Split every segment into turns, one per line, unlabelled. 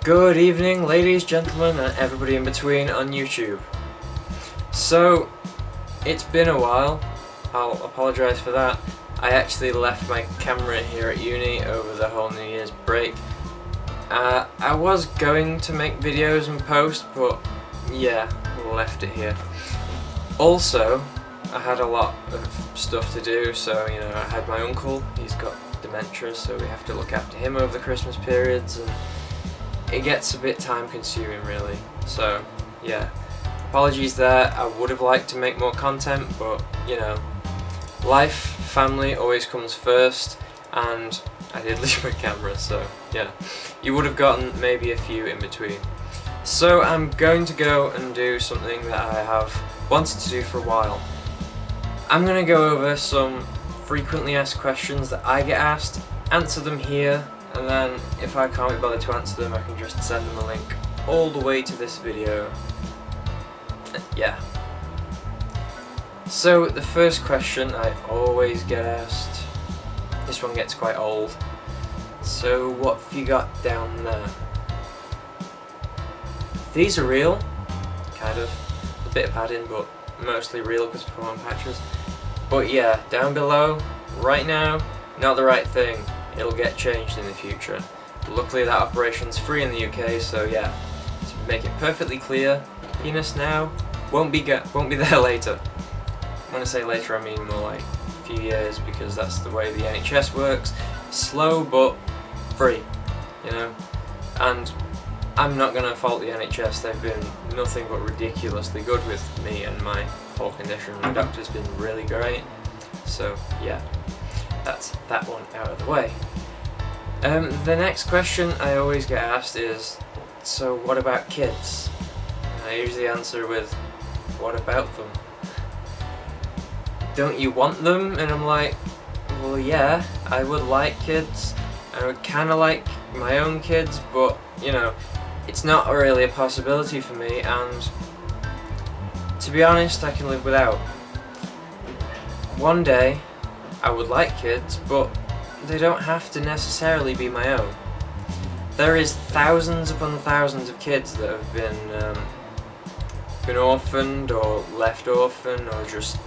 Good evening, ladies, gentlemen, and everybody in between on YouTube. So, it's been a while. I'll apologise for that. I actually left my camera here at uni over the whole New Year's break. I was going to make videos and post, but yeah, left it here. Also, I had a lot of stuff to do, so I had my uncle, he's got dementia, so we have to look after him over the Christmas periods, and it gets a bit time consuming really, so yeah, apologies there. I would have liked to make more content, but life, family always comes first, and I did leave my camera, so yeah, you would have gotten maybe a few in between. So I'm going to go and do something that I have wanted to do for a while. I'm going to go over some frequently asked questions that I get asked, answer them here, and then if I can't be bothered to answer them, I can just send them a link all the way to this video. Yeah. So the first question I always get asked, this one gets quite old. So what have you got down there? These are real, kind of. A bit of padding, but mostly real because of on patches. But yeah, down below, right now, not the right thing. It'll get changed in the future. Luckily that operation's free in the UK, so yeah, to make it perfectly clear, penis now won't be there later. When I say later, I mean more like a few years, because that's the way the NHS works. Slow but free, and I'm not going to fault the NHS. They've been nothing but ridiculously good with me and my whole condition. My doctor's been really great, so yeah, that's that one out of the way. The next question I always get asked is, so what about kids? And I usually answer with, what about them? Don't you want them? And I'm like, well yeah, I would like kids. I would kinda like my own kids, but it's not really a possibility for me, and to be honest, I can live without. One day I would like kids, but they don't have to necessarily be my own. There is thousands upon thousands of kids that have been orphaned or left orphaned or just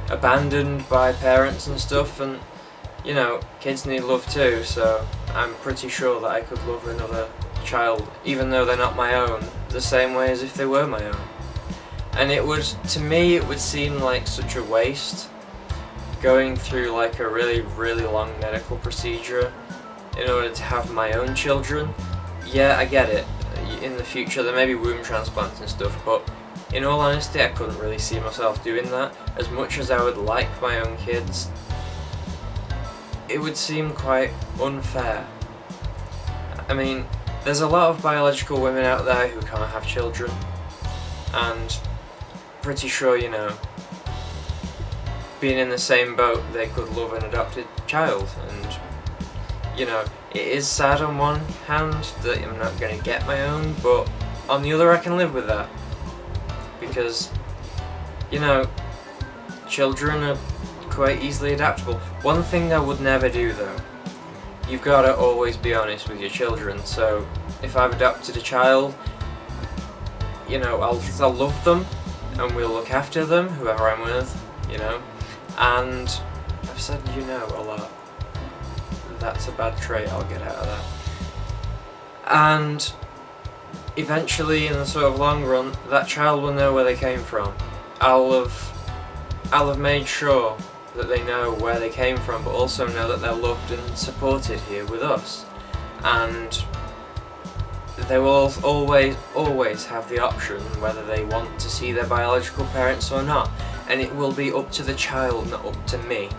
abandoned by parents and stuff, and kids need love too, so I'm pretty sure that I could love another child, even though they're not my own, the same way as if they were my own. And to me it would seem like such a waste going through like a really long medical procedure in order to have my own children. Yeah, I get it, in the future there may be womb transplants and stuff, but in all honesty I couldn't really see myself doing that. As much as I would like my own kids, it would seem quite unfair. I mean, there's a lot of biological women out there who can't have children, and pretty sure, being in the same boat, they could love an adopted child, and it is sad on one hand that I'm not going to get my own, but on the other I can live with that, because children are quite easily adaptable. One thing I would never do though, you've got to always be honest with your children. So if I've adopted a child, I'll love them and we'll look after them, whoever I'm with, and I've said a lot. That's a bad trait, I'll get out of that. And eventually, in the sort of long run, that child will know where they came from. I'll have made sure that they know where they came from, but also know that they're loved and supported here with us. And they will always have the option whether they want to see their biological parents or not. And it will be up to the child, not up to me.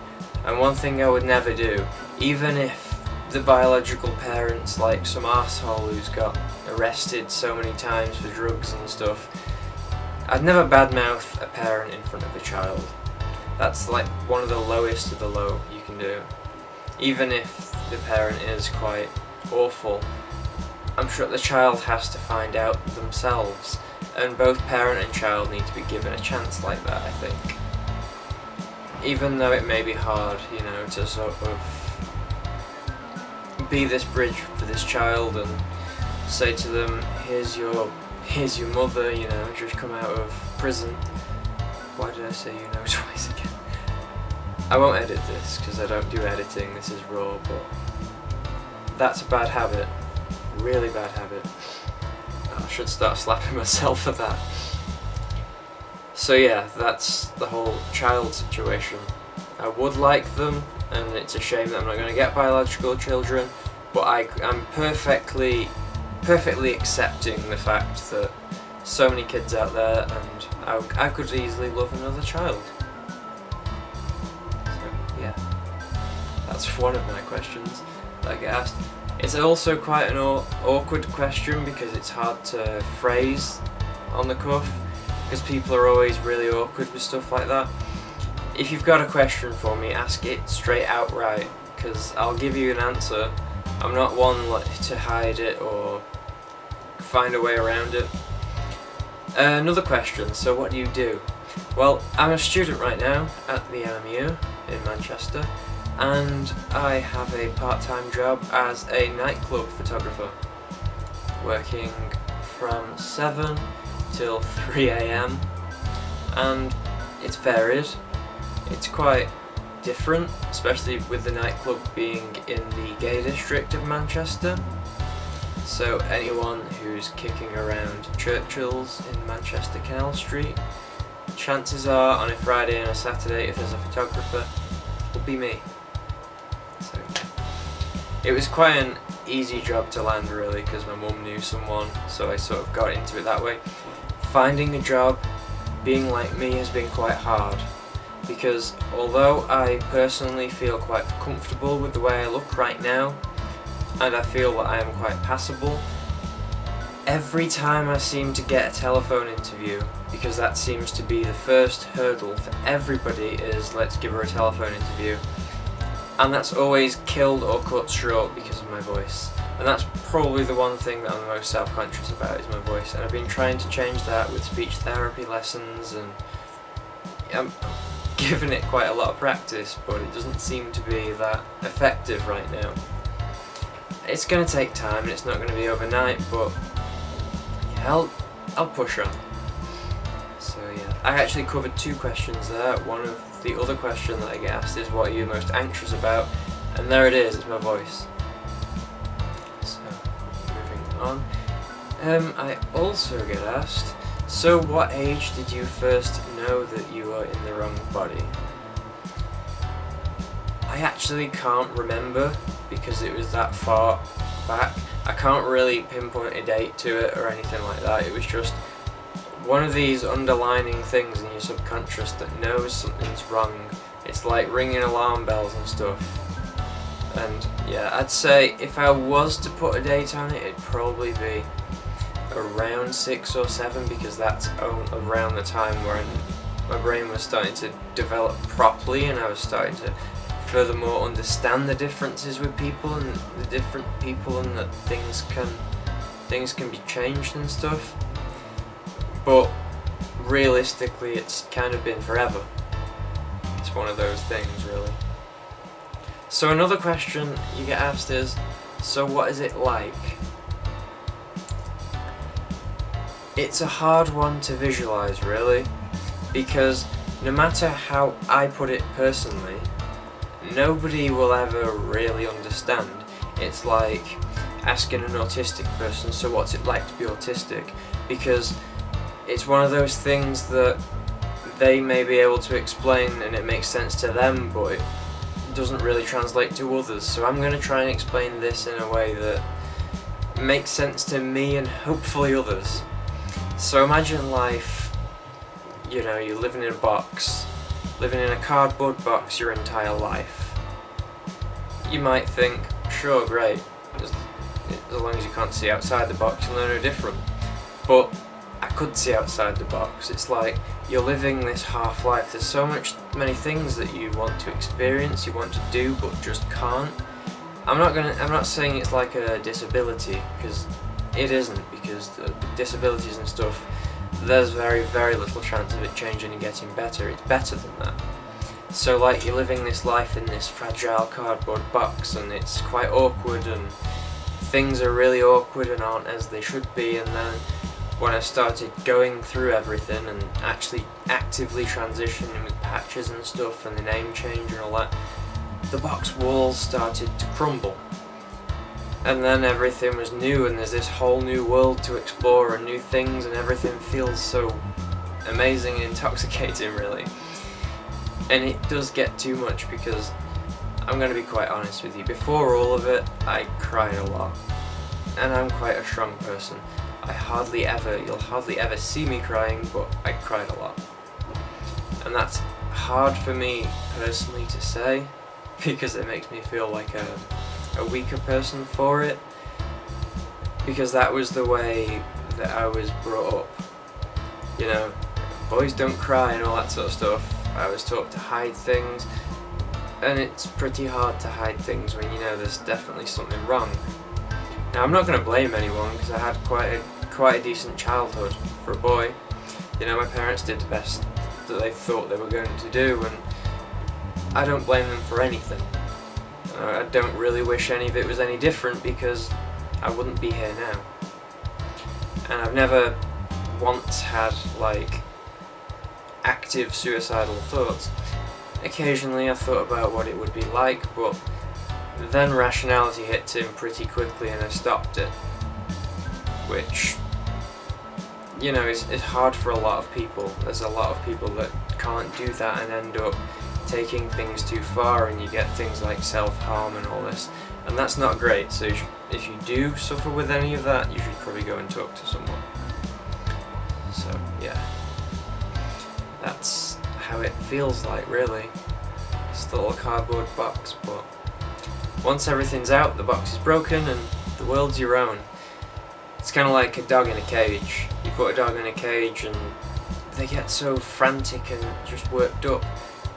And one thing I would never do, even if the biological parents, like some arsehole who's got arrested so many times for drugs and stuff, I'd never badmouth a parent in front of a child. That's like one of the lowest of the low you can do. Even if the parent is quite awful, I'm sure the child has to find out themselves, and both parent and child need to be given a chance like that, I think. Even though it may be hard, to sort of be this bridge for this child and say to them, here's your mother, you know, just come out of prison. Why did I say you know twice again? I won't edit this because I don't do editing, this is raw, but that's a bad habit, really bad habit. I should start slapping myself for that. So yeah, that's the whole child situation. I would like them, and it's a shame that I'm not going to get biological children, but I'm perfectly accepting the fact that so many kids out there, and I could easily love another child. So yeah, that's one of my questions that I get asked. It's also quite an awkward question because it's hard to phrase on the cuff, because people are always really awkward with stuff like that. If you've got a question for me, ask it straight outright, because I'll give you an answer. I'm not one to hide it or find a way around it. Another question, so what do you do? Well, I'm a student right now at the LMU in Manchester, and I have a part-time job as a nightclub photographer, working from 7 till 3 AM, and it's varied. It's quite different, especially with the nightclub being in the gay district of Manchester. So anyone who's kicking around Churchill's in Manchester Canal Street, chances are on a Friday and a Saturday, if there's a photographer, will be me. So it was quite an easy job to land really, because my mum knew someone, so I sort of got into it that way. Finding a job being like me has been quite hard, because although I personally feel quite comfortable with the way I look right now, and I feel that I am quite passable, every time I seem to get a telephone interview, because that seems to be the first hurdle for everybody, is let's give her a telephone interview, and that's always killed or cut short because of my voice. And that's probably the one thing that I'm the most self-conscious about, is my voice, and I've been trying to change that with speech therapy lessons, and I'm giving it quite a lot of practice, but it doesn't seem to be that effective right now. It's going to take time, and it's not going to be overnight, but yeah, I'll push on. So yeah, I actually covered 2 questions there. One of the other question that I get asked is, what are you most anxious about? And there it is, it's my voice. So, moving on. I also get asked, so what age did you first know that you were in the wrong body? I actually can't remember, because it was that far back. I can't really pinpoint a date to it or anything like that. It was just one of these underlining things in your subconscious that knows something's wrong. It's like ringing alarm bells and stuff. And yeah, I'd say if I was to put a date on it, it'd probably be around 6 or 7, because that's around the time when my brain was starting to develop properly, and I was starting to furthermore understand the differences with people, and the different people, and that things can be changed and stuff. But realistically, it's kind of been forever. It's one of those things, really. So another question you get asked is, so what is it like? It's a hard one to visualize, really, because no matter how I put it personally, nobody will ever really understand. It's like asking an autistic person, so what's it like to be autistic? Because it's one of those things that they may be able to explain and it makes sense to them, but it doesn't really translate to others. So I'm going to try and explain this in a way that makes sense to me and hopefully others. So imagine life, you know, you're living in a box, living in a cardboard box your entire life. You might think, sure, great, as long as you can't see outside the box, you'll know no different. But I could see outside the box. It's like you're living this half-life. There's so many things that you want to experience, you want to do, but just can't. I'm not saying it's like a disability, because it isn't, because the disabilities and stuff, there's very, very little chance of it changing and getting better. It's better than that. So like, you're living this life in this fragile cardboard box, and it's quite awkward, and things are really awkward and aren't as they should be, and then when I started going through everything and actually actively transitioning with patches and stuff and the name change and all that, the box walls started to crumble. And then everything was new, and there's this whole new world to explore and new things, and everything feels so amazing and intoxicating, really. And it does get too much, because I'm going to be quite honest with you, before all of it I cried a lot, and I'm quite a strong person. You'll hardly ever see me crying, but I cried a lot. And that's hard for me personally to say, because it makes me feel like a weaker person for it, because that was the way that I was brought up. You know, boys don't cry and all that sort of stuff. I was taught to hide things, and it's pretty hard to hide things when you know there's definitely something wrong. Now, I'm not going to blame anyone, because I had quite a decent childhood for a boy. You know, my parents did the best that they thought they were going to do, and I don't blame them for anything. I don't really wish any of it was any different, because I wouldn't be here now. And I've never once had, like, active suicidal thoughts. Occasionally I thought about what it would be like, but then rationality hit in pretty quickly and I stopped it. Which, you know, is hard for a lot of people. There's a lot of people that can't do that and end up taking things too far, and you get things like self-harm and all this, and that's not great. So if you do suffer with any of that, you should probably go and talk to someone. So yeah, that's how it feels like, really. It's the little cardboard box, but once everything's out, the box is broken and the world's your own. It's kind of like a dog in a cage. You put a dog in a cage and they get so frantic and just worked up.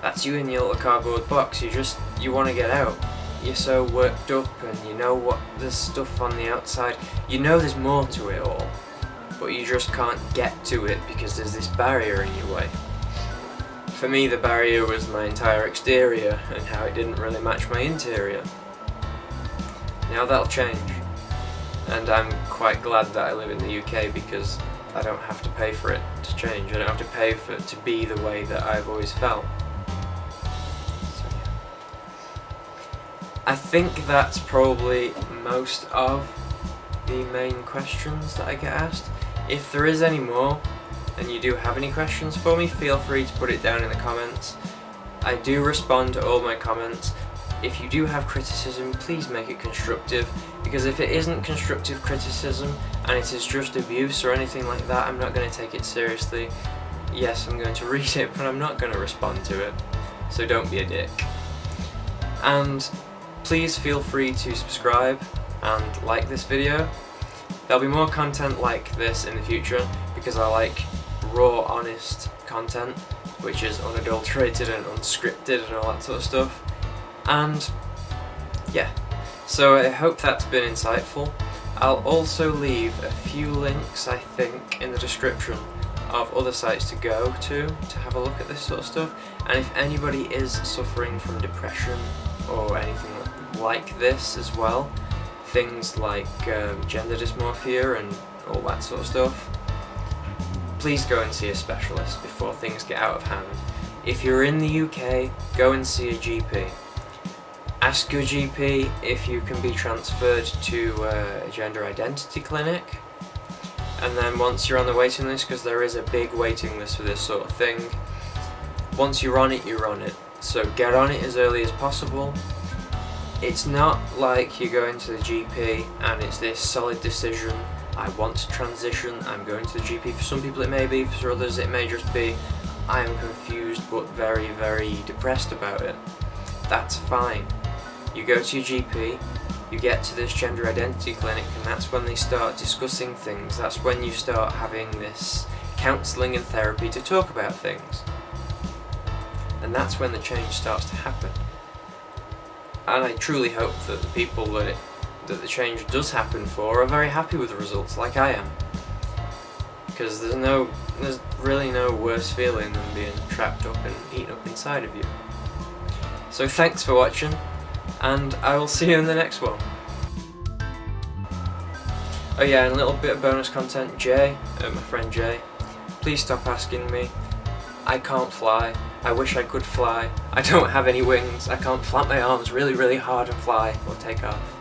That's you in your little cardboard box. You want to get out. You're so worked up, and you know what, there's stuff on the outside. You know there's more to it all, but you just can't get to it because there's this barrier in your way. For me, the barrier was my entire exterior and how it didn't really match my interior. Now that'll change, and I'm quite glad that I live in the UK, because I don't have to pay for it to change. I don't have to pay for it to be the way that I've always felt. I think that's probably most of the main questions that I get asked. If there is any more, and you do have any questions for me, feel free to put it down in the comments. I do respond to all my comments. If you do have criticism, please make it constructive, because if it isn't constructive criticism and it is just abuse or anything like that, I'm not going to take it seriously. Yes, I'm going to read it, but I'm not going to respond to it. So don't be a dick. And please feel free to subscribe and like this video. There'll be more content like this in the future, because I like raw, honest content, which is unadulterated and unscripted and all that sort of stuff. And yeah, so I hope that's been insightful. I'll also leave a few links, I think, in the description of other sites to go to have a look at this sort of stuff. And if anybody is suffering from depression or anything like this as well, things like gender dysmorphia and all that sort of stuff, please go and see a specialist before things get out of hand. If you're in the UK, go and see a GP. Ask your GP if you can be transferred to a gender identity clinic, and then once you're on the waiting list, because there is a big waiting list for this sort of thing, once you're on it, you're on it. So get on it as early as possible. It's not like you go into the GP and it's this solid decision, I want to transition, I'm going to the GP. For some people it may be, for others it may just be, I am confused but very, very depressed about it. That's fine. You go to your GP, you get to this gender identity clinic, and that's when they start discussing things. That's when you start having this counselling and therapy to talk about things. And that's when the change starts to happen. And I truly hope that the people that the change does happen for are very happy with the results, like I am. Because there's really no worse feeling than being trapped up and eaten up inside of you. So thanks for watching, and I will see you in the next one. Oh yeah, and a little bit of bonus content. Jay, my friend Jay, please stop asking me. I can't fly. I wish I could fly. I don't have any wings. I can't flap my arms really, really hard and fly or take off.